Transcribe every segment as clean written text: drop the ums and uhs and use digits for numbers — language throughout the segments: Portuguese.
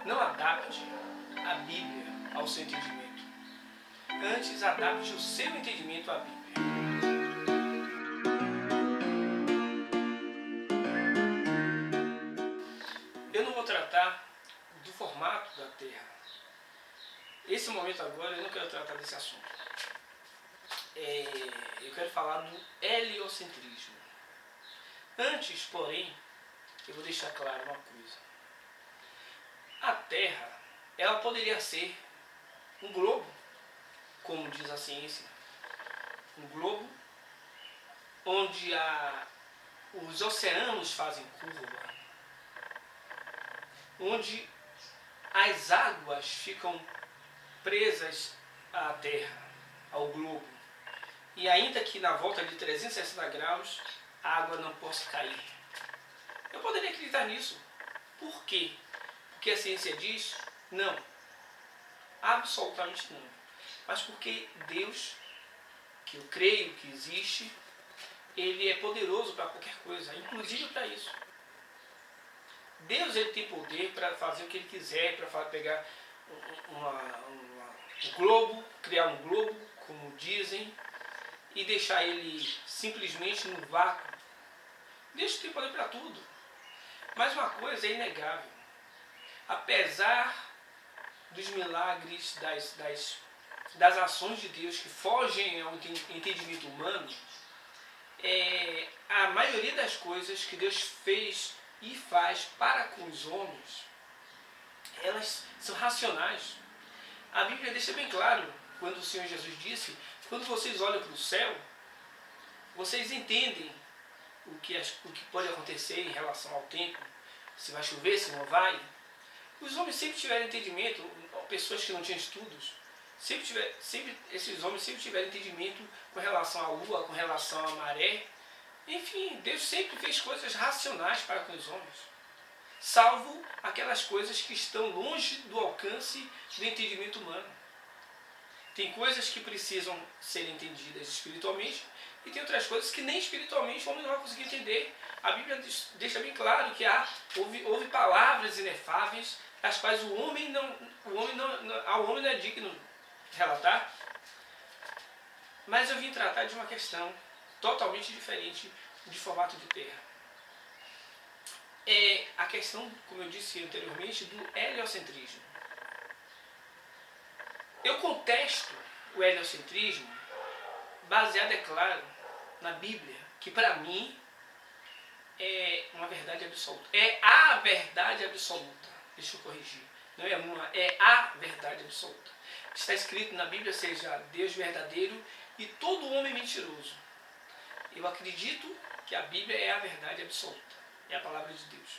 Não adapte a Bíblia ao seu entendimento. Antes, adapte o seu entendimento à Bíblia. Eu não vou tratar do formato da Terra. Esse momento agora eu não quero tratar desse assunto. Eu quero falar do heliocentrismo. Antes, porém, eu vou deixar claro uma coisa. A Terra, ela poderia ser um globo, como diz a ciência. Um globo onde os oceanos fazem curva, onde as águas ficam presas à Terra, ao globo. E ainda que na volta de 360 graus, a água não possa cair. Eu poderia acreditar nisso. Por quê? Porque a ciência diz não. Absolutamente não. Mas porque Deus, que eu creio que existe, Ele é poderoso para qualquer coisa, inclusive para isso. Deus, ele tem poder para fazer o que ele quiser, para pegar um globo, criar um globo, como dizem, e deixar ele simplesmente no vácuo. Deus tem poder para tudo. Mas uma coisa é inegável. Apesar dos milagres, das ações de Deus que fogem ao entendimento humano, a maioria das coisas que Deus fez e faz para com os homens, elas são racionais. A Bíblia deixa bem claro, quando o Senhor Jesus disse, quando vocês olham para o céu, vocês entendem o que pode acontecer em relação ao tempo, se vai chover, se não vai. Os homens sempre tiveram entendimento, pessoas que não tinham estudos, esses homens sempre tiveram entendimento com relação à lua, com relação à maré. Enfim, Deus sempre fez coisas racionais para com os homens, salvo aquelas coisas que estão longe do alcance do entendimento humano. Tem coisas que precisam ser entendidas espiritualmente e tem outras coisas que nem espiritualmente o homem não vai conseguir entender. A Bíblia deixa bem claro que houve palavras inefáveis as quais ao homem não é digno de relatar. Mas eu vim tratar de uma questão totalmente diferente de formato de terra. É a questão, como eu disse anteriormente, do heliocentrismo. Eu contesto o heliocentrismo baseado, é claro, na Bíblia, que para mim é uma verdade absoluta. É a verdade absoluta. Deixa eu corrigir. Não é uma, é a verdade absoluta. Está escrito na Bíblia, seja Deus verdadeiro e todo homem mentiroso. Eu acredito que a Bíblia é a verdade absoluta. É a palavra de Deus.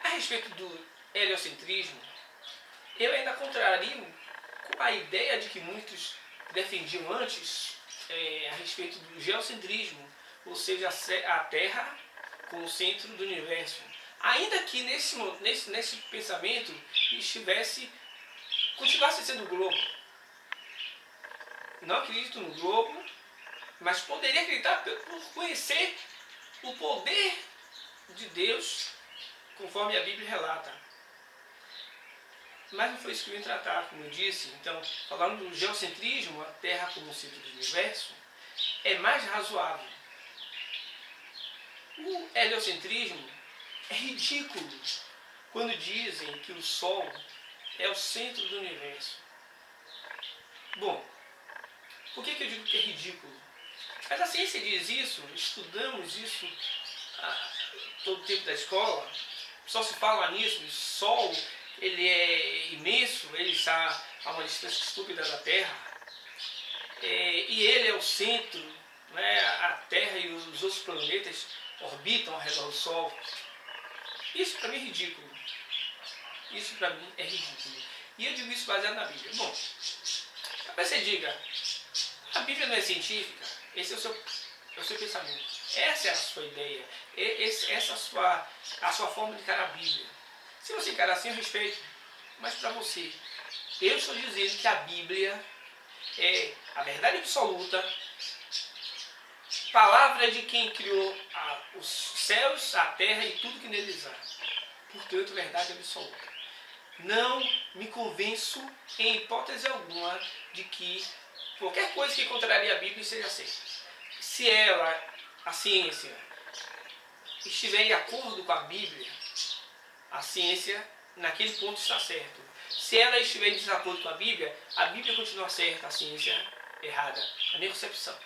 A respeito do heliocentrismo, eu ainda contrario com a ideia de que muitos defendiam antes a respeito do geocentrismo, ou seja, a Terra como centro do universo. Ainda que nesse pensamento continuasse sendo o globo. Não acredito no globo, mas poderia acreditar por conhecer o poder de Deus, conforme a Bíblia relata. Mas não foi isso que eu vim tratar, como eu disse. Então, falando do geocentrismo, a Terra como centro do universo, é mais razoável. O heliocentrismo é ridículo quando dizem que o Sol é o centro do universo. Bom, por que eu digo que é ridículo? Mas a ciência diz isso, estudamos isso todo o tempo da escola, só se fala nisso, o Sol ele é imenso, ele está a uma distância estúpida da Terra, e ele é o centro, né? A Terra e os outros planetas orbitam ao redor do Sol. Isso para mim é ridículo. Isso para mim é ridículo. E eu digo isso baseado na Bíblia. Bom, talvez você diga, a Bíblia não é científica? Esse é o seu pensamento. Essa é a sua ideia. Essa é a sua forma de encarar a Bíblia. Se você encarar assim, eu respeito. Mas para você, eu estou dizendo que a Bíblia é a verdade absoluta, palavra de quem criou os céus, a terra e tudo que neles há. Portanto, verdade absoluta. não me convenço em hipótese alguma de que qualquer coisa que contraria a Bíblia seja aceita. Se ela, a ciência, estiver em acordo com a Bíblia, a ciência naquele ponto está certa. Se ela estiver em desacordo com a Bíblia continua certa, a ciência errada. A minha concepção.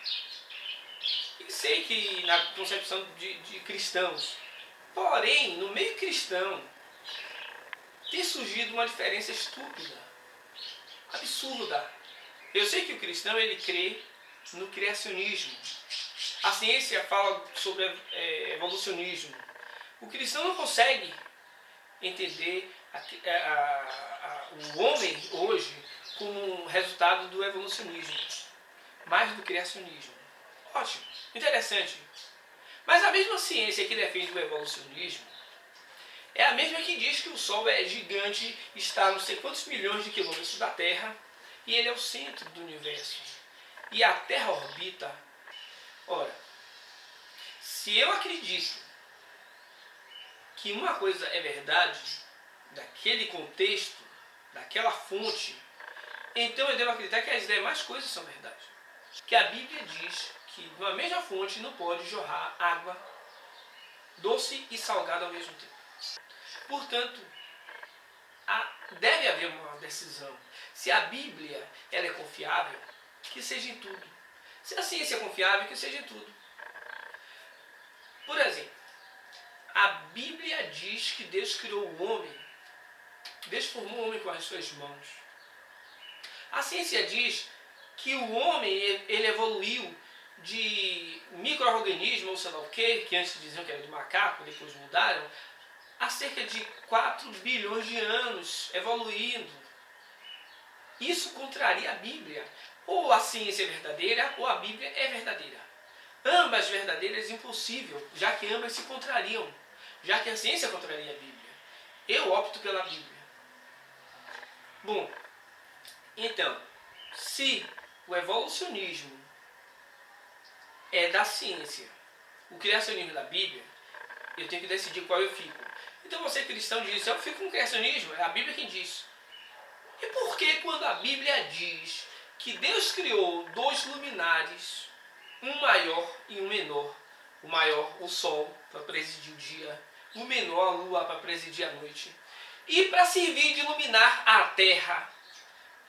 E sei que na concepção de cristãos, porém, no meio cristão, tem surgido uma diferença estúpida, absurda. Eu sei que o cristão ele crê no criacionismo. A ciência fala sobre evolucionismo. O cristão não consegue entender o homem hoje como um resultado do evolucionismo, mais do criacionismo. Ótimo, interessante. Mas a mesma ciência que defende o evolucionismo é a mesma que diz que o Sol é gigante, está a não sei quantos milhões de quilômetros da Terra e ele é o centro do universo. E a Terra orbita. Ora, se eu acredito que uma coisa é verdade, daquele contexto, daquela fonte, então eu devo acreditar que as demais coisas são verdade. Que a Bíblia diz que numa mesma fonte não pode jorrar água doce e salgada ao mesmo tempo. Portanto, deve haver uma decisão. Se a Bíblia ela é confiável, que seja em tudo. Se a ciência é confiável, que seja em tudo. Por exemplo, a Bíblia diz que Deus criou o homem. Deus formou o homem com as suas mãos. A ciência diz que o homem ele evoluiu de micro-organismo, ou sei lá o que antes diziam que era do macaco, depois mudaram, há cerca de 4 bilhões de anos evoluindo. Isso contraria a Bíblia. Ou a ciência é verdadeira, ou a Bíblia é verdadeira. Ambas verdadeiras é impossível, já que ambas se contrariam. Já que a ciência contraria a Bíblia. Eu opto pela Bíblia. Bom, então, se o evolucionismo é da ciência, o criacionismo da Bíblia, eu tenho que decidir qual eu fico. Então você cristão diz, eu fico com o criacionismo, é a Bíblia quem diz. E por que quando a Bíblia diz que Deus criou 2 luminares, um maior e um menor, o maior, o sol, para presidir o dia, o menor, a lua, para presidir a noite, e para servir de iluminar a terra.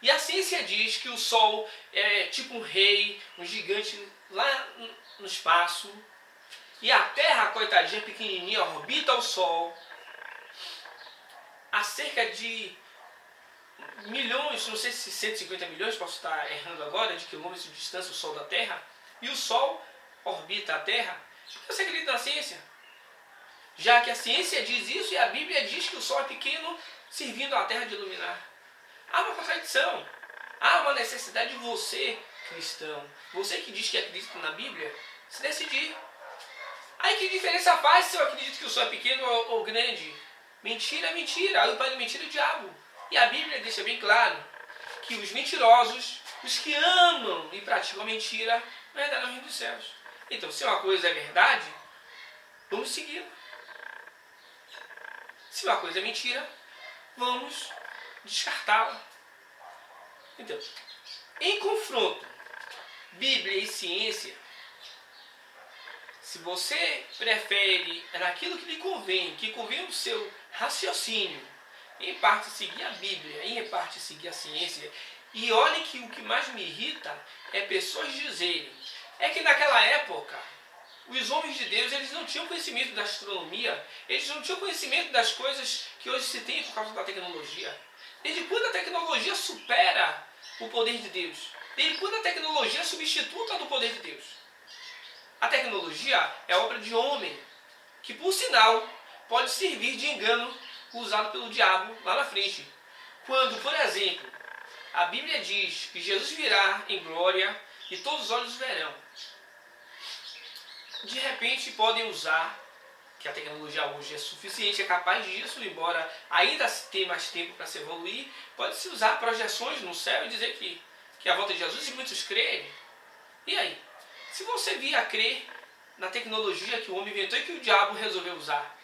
E a ciência diz que o sol é tipo um rei, um gigante lá no espaço, e a terra, coitadinha, pequenininha, orbita o sol a cerca de milhões, não sei se 150 milhões, posso estar errando agora, de quilômetros de distância o Sol da Terra, e o Sol orbita a Terra. Você acredita na ciência? Já que a ciência diz isso e a Bíblia diz que o Sol é pequeno, servindo a Terra de iluminar. Há uma contradição. Há uma necessidade de você, cristão, você que diz que acredita na Bíblia, se decidir. Aí que diferença faz se eu acredito que o Sol é pequeno ou grande? Mentira, mentira. Aí o pai da mentira é o diabo. E a Bíblia deixa bem claro que os mentirosos, os que amam e praticam a mentira, não herdarão o reino dos céus. Então, se uma coisa é verdade, vamos segui-la. Se uma coisa é mentira, vamos descartá-la. Então, em confronto, Bíblia e ciência, se você prefere naquilo que lhe convém, que convém ao seu raciocínio, em parte seguir a Bíblia, em parte seguir a ciência, e olhe que o que mais me irrita é pessoas dizerem, é que naquela época, os homens de Deus, eles não tinham conhecimento da astronomia, eles não tinham conhecimento das coisas que hoje se tem por causa da tecnologia. Desde quando a tecnologia supera o poder de Deus? Desde quando a tecnologia substituta do poder de Deus? A tecnologia é obra de homem, que por sinal pode servir de engano usado pelo diabo lá na frente. Quando, por exemplo, a Bíblia diz que Jesus virá em glória e todos os olhos verão. De repente podem usar, que a tecnologia hoje é suficiente, é capaz disso, embora ainda tenha mais tempo para se evoluir, pode-se usar projeções no céu e dizer que a volta de Jesus, e muitos creem. E aí? Se você vir a crer na tecnologia que o homem inventou e que o diabo resolveu usar,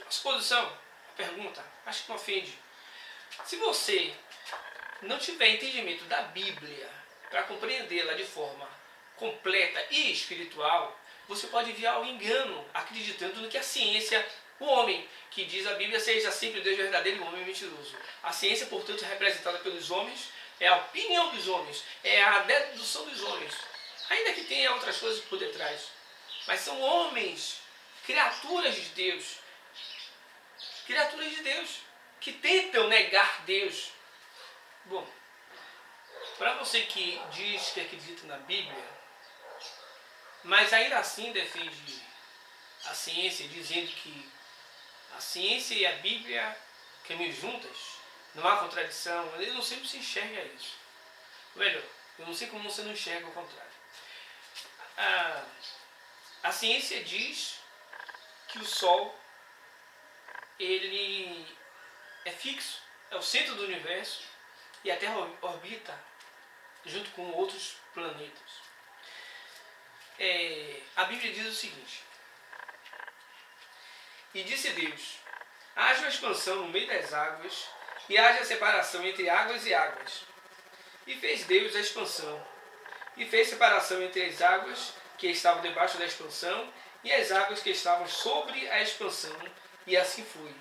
a suposição, pergunta, acho que não ofende. Se você não tiver entendimento da Bíblia para compreendê-la de forma completa e espiritual, você pode vir ao engano, acreditando no que a ciência, o homem, que diz a Bíblia, seja sempre Deus verdadeiro e o homem mentiroso. A ciência, portanto, é representada pelos homens, é a opinião dos homens, é a dedução dos homens, ainda que tenha outras coisas por detrás. Mas são homens, criaturas de Deus, que tentam negar Deus. Bom, para você que diz que acredita na Bíblia, mas ainda assim defende a ciência, dizendo que a ciência e a Bíblia caminham juntas, não há contradição, ele não sempre se enxerga isso. Melhor, eu não sei como você não enxerga o contrário. A ciência diz que o Sol, ele é fixo, é o centro do universo, e a Terra orbita junto com outros planetas. A Bíblia diz o seguinte: e disse Deus, haja uma expansão no meio das águas, e haja separação entre águas e águas. E fez Deus a expansão, e fez separação entre as águas que estavam debaixo da expansão, e as águas que estavam sobre a expansão, e assim foi.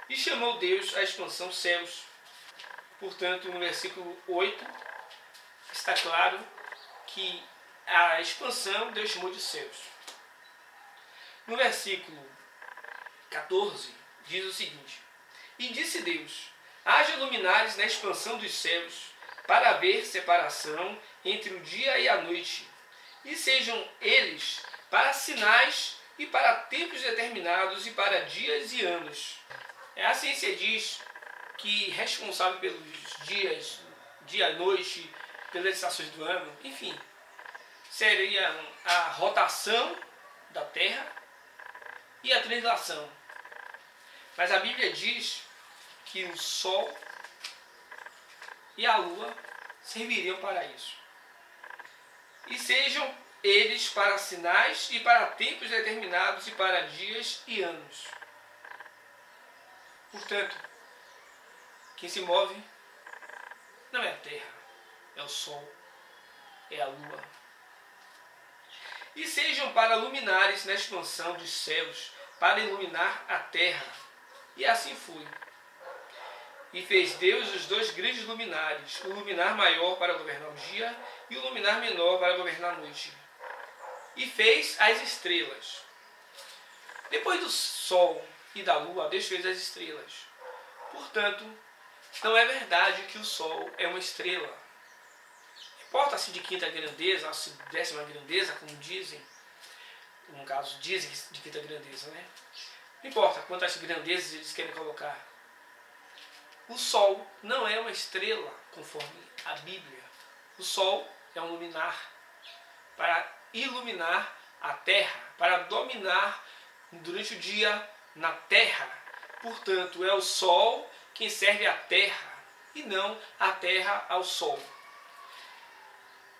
E chamou Deus a expansão céus. Portanto, no versículo 8, está claro que a expansão Deus chamou de céus. No versículo 14, diz o seguinte: e disse Deus, haja luminares na expansão dos céus, para haver separação entre o dia e a noite, e sejam eles para sinais e para tempos determinados e para dias e anos. A ciência diz que responsável pelos dias, dia e noite, pelas estações do ano, enfim, seria a rotação da Terra e a translação. Mas a Bíblia diz que o Sol e a Lua serviriam para isso. E sejam eles para sinais e para tempos determinados e para dias e anos. Portanto, quem se move não é a Terra, é o Sol, é a Lua. E sejam para luminares na expansão dos céus, para iluminar a terra. E assim foi. E fez Deus os dois grandes luminares, o luminar maior para governar o dia e o luminar menor para governar a noite. E fez as estrelas. Depois do Sol e da Lua, Deus fez as estrelas. Portanto, não é verdade que o Sol é uma estrela. Importa-se de quinta grandeza, ou se décima grandeza, como dizem. No caso, dizem de quinta grandeza, né? Não importa quantas grandezas eles querem colocar. O Sol não é uma estrela, conforme a Bíblia. O Sol é um luminar para iluminar a Terra, para dominar durante o dia na Terra. Portanto, é o Sol quem serve à Terra e não a Terra ao Sol.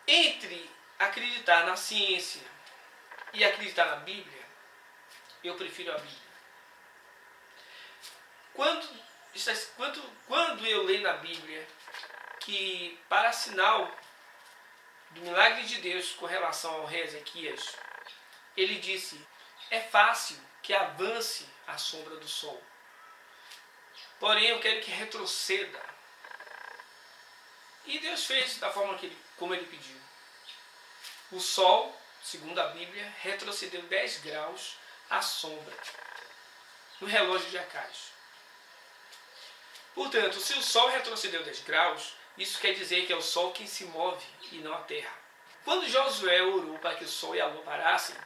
Entre acreditar na ciência e acreditar na Bíblia, eu prefiro a Bíblia. Quando eu leio na Bíblia que, para sinal do milagre de Deus com relação ao rei Ezequias, ele disse: é fácil que avance a sombra do sol, porém eu quero que retroceda. E Deus fez da forma como ele pediu. O sol, segundo a Bíblia, retrocedeu 10 graus à sombra no relógio de Acais. Portanto, se o Sol retrocedeu 10 graus, isso quer dizer que é o Sol quem se move e não a Terra. Quando Josué orou para que o Sol e a Lua parassem,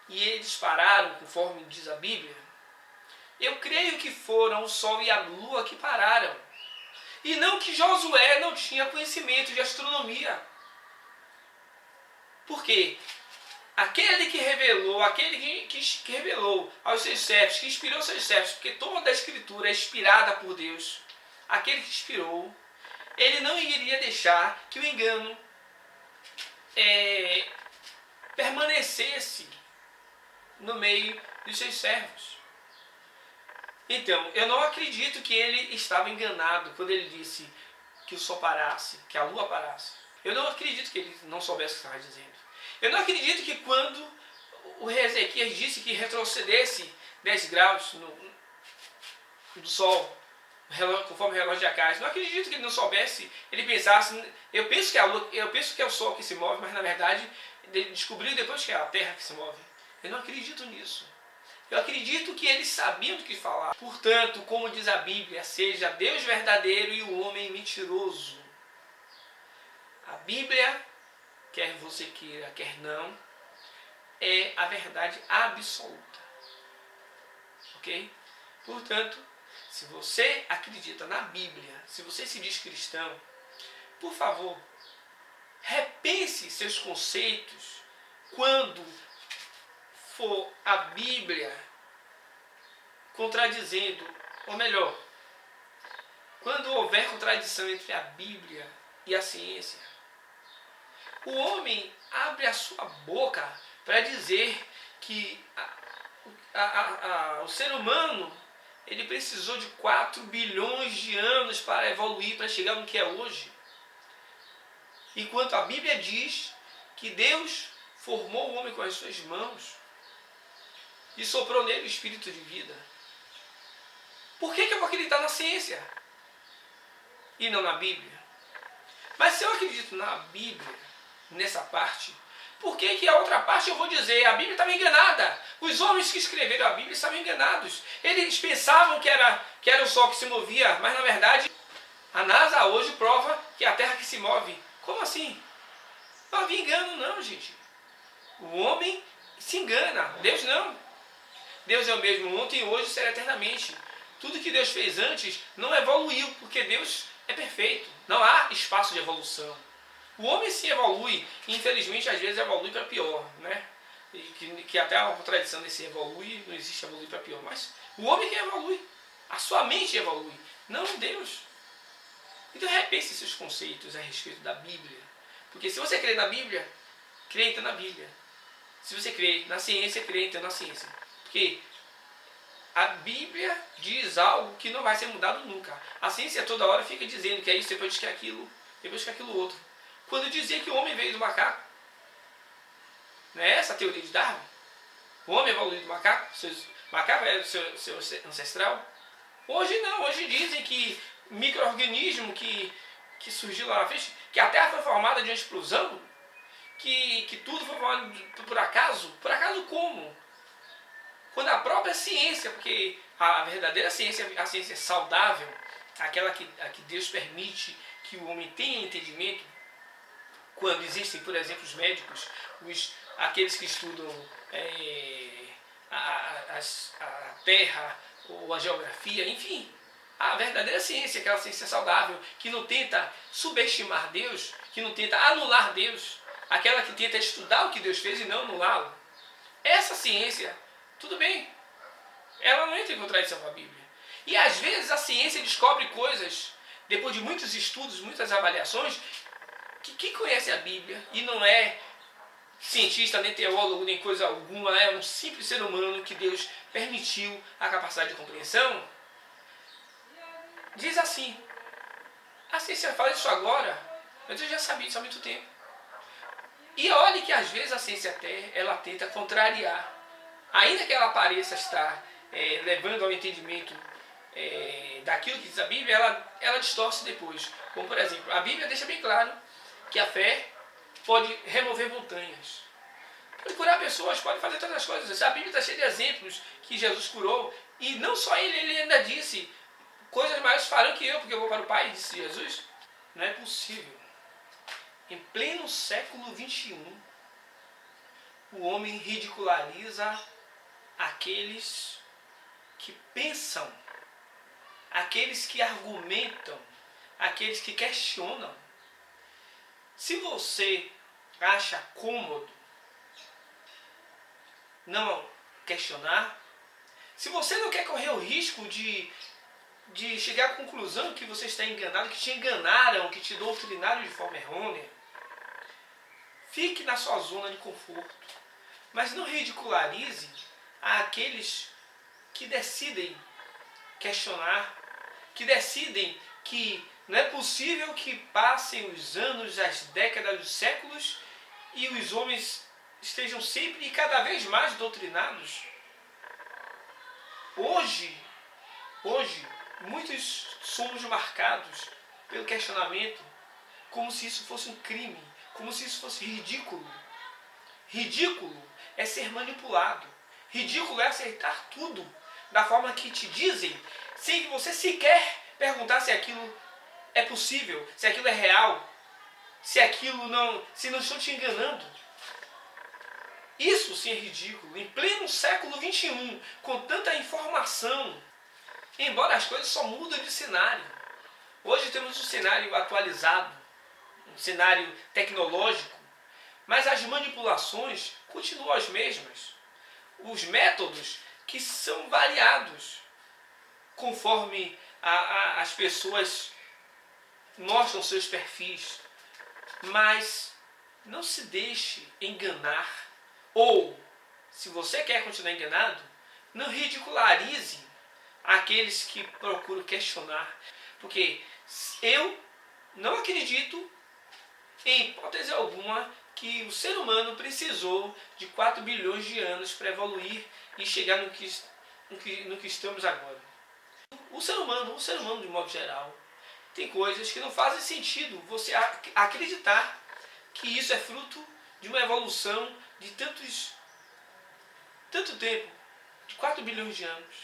e eles pararam, conforme diz a Bíblia, eu creio que foram o Sol e a Lua que pararam. E não que Josué não tinha conhecimento de astronomia. Porque aquele que revelou, que revelou aos seus servos, que inspirou seus servos, porque toda a Escritura é inspirada por Deus, aquele que inspirou, ele não iria deixar que o engano permanecesse no meio dos seus servos. Então, eu não acredito que ele estava enganado quando ele disse que o sol parasse, que a lua parasse. Eu não acredito que ele não soubesse o que estava dizendo. Eu não acredito que quando o rei Ezequias disse que retrocedesse 10 graus do sol, conforme o relógio de Acácio, não acredito que ele não soubesse, ele pensasse, eu penso que é o sol que se move, mas na verdade ele descobriu depois que é a terra que se move. Eu não acredito nisso. Eu acredito que eles sabiam do que falar. Portanto, como diz a Bíblia, seja Deus verdadeiro e o homem mentiroso. A Bíblia, quer você queira, quer não, é a verdade absoluta. Ok? Portanto, se você acredita na Bíblia, se você se diz cristão, por favor, repense seus conceitos quando for a Bíblia contradizendo, ou melhor, quando houver contradição entre a Bíblia e a ciência. O homem abre a sua boca para dizer que o ser humano ele precisou de 4 bilhões de anos para evoluir, para chegar no que é hoje. Enquanto a Bíblia diz que Deus formou o homem com as suas mãos e soprou nele o espírito de vida. Por que eu vou acreditar na ciência e não na Bíblia? Mas se eu acredito na Bíblia, nessa parte, por que a outra parte eu vou dizer? A Bíblia estava enganada. Os homens que escreveram a Bíblia estavam enganados. Eles pensavam que era o sol que se movia, mas na verdade a NASA hoje prova que é a Terra que se move. Como assim? Não havia engano não, gente. O homem se engana, Deus não. Deus é o mesmo ontem, hoje e será eternamente. Tudo que Deus fez antes não evoluiu, porque Deus é perfeito. Não há espaço de evolução. O homem sim evolui, e infelizmente às vezes evolui para pior, né? Que até a contradição desse evolui, não existe evoluir para pior, mas o homem que evolui, a sua mente evolui, não Deus. Então repense seus conceitos a respeito da Bíblia, porque se você crê na Bíblia, crê então na Bíblia. Se você crê na ciência, crê então na ciência, porque a Bíblia diz algo que não vai ser mudado nunca. A ciência toda hora fica dizendo que é isso, depois que é aquilo, depois que é aquilo outro. Quando dizia que o homem veio do macaco, não é essa a teoria de Darwin? O homem evoluiu do macaco, macaco é o seu ancestral. Hoje não, hoje dizem que micro-organismo que surgiu lá na frente, que a Terra foi formada de uma explosão, que tudo foi formado por acaso. Por acaso como? Quando a própria ciência, porque a verdadeira ciência, a ciência saudável, aquela que Deus permite que o homem tenha entendimento, quando existem, por exemplo, os médicos, aqueles que estudam a terra ou a geografia, enfim, a verdadeira ciência, aquela ciência saudável, que não tenta subestimar Deus, que não tenta anular Deus, aquela que tenta estudar o que Deus fez e não anulá-lo. Essa ciência, tudo bem, ela não entra em contradição com a Bíblia. E às vezes a ciência descobre coisas, depois de muitos estudos, muitas avaliações, que quem conhece a Bíblia e não é cientista, nem teólogo, nem coisa alguma, é um simples ser humano que Deus permitiu a capacidade de compreensão, diz assim: a ciência fala isso agora, mas eu já sabia isso há muito tempo. E olhe que às vezes a ciência até ela tenta contrariar, ainda que ela pareça estar levando ao entendimento daquilo que diz a Bíblia, ela distorce depois. Como por exemplo, a Bíblia deixa bem claro que a fé pode remover montanhas, pode curar pessoas, pode fazer todas as coisas. A Bíblia está cheia de exemplos que Jesus curou, e não só ele ainda disse: coisas maiores farão que eu, porque eu vou para o Pai, disse Jesus. Não é possível. Em pleno século XXI, o homem ridiculariza aqueles que pensam, aqueles que argumentam, aqueles que questionam. Se você acha cômodo não questionar, se você não quer correr o risco de chegar à conclusão que você está enganado, que te enganaram, que te doutrinaram de forma errônea, fique na sua zona de conforto. Mas não ridicularize aqueles que decidem questionar, que decidem que não é possível que passem os anos, as décadas, os séculos e os homens estejam sempre e cada vez mais doutrinados. Hoje, muitos somos marcados pelo questionamento, como se isso fosse um crime, como se isso fosse ridículo. Ridículo é ser manipulado. Ridículo é aceitar tudo da forma que te dizem, sem que você sequer perguntar se aquilo é possível, se aquilo é real, se não estão te enganando. Isso sim é ridículo. Em pleno século XXI, com tanta informação, embora as coisas só mudam de cenário. Hoje temos um cenário atualizado, um cenário tecnológico, mas as manipulações continuam as mesmas. Os métodos que são variados conforme as pessoas mostram seus perfis. Mas não se deixe enganar. Ou, se você quer continuar enganado, não ridicularize aqueles que procuram questionar. Porque eu não acredito, em hipótese alguma, que o ser humano precisou de 4 bilhões de anos para evoluir e chegar no que estamos agora. O ser humano de modo geral, tem coisas que não fazem sentido você acreditar que isso é fruto de uma evolução de tanto tempo, de 4 bilhões de anos.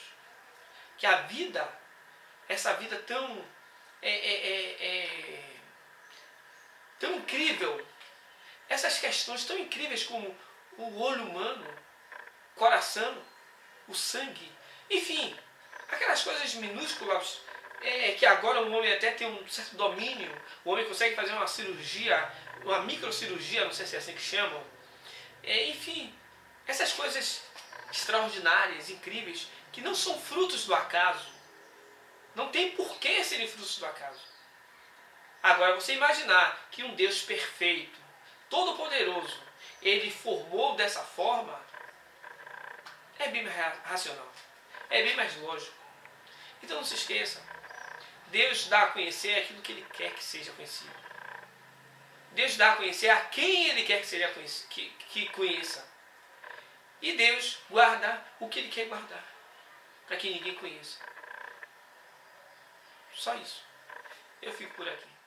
Que a vida, essa vida tão tão incrível, essas questões tão incríveis como o olho humano, o coração, o sangue, enfim, aquelas coisas minúsculas que agora o homem até tem um certo domínio, o homem consegue fazer uma cirurgia, uma microcirurgia, não sei se é assim que chamam, enfim, essas coisas extraordinárias, incríveis, que não são frutos do acaso, não tem por que serem frutos do acaso. Agora, você imaginar que um Deus perfeito, todo-poderoso, ele formou dessa forma, é bem mais racional, é bem mais lógico. Então não se esqueça, Deus dá a conhecer aquilo que Ele quer que seja conhecido. Deus dá a conhecer a quem Ele quer que seja que conheça. E Deus guarda o que Ele quer guardar, para que ninguém conheça. Só isso. Eu fico por aqui.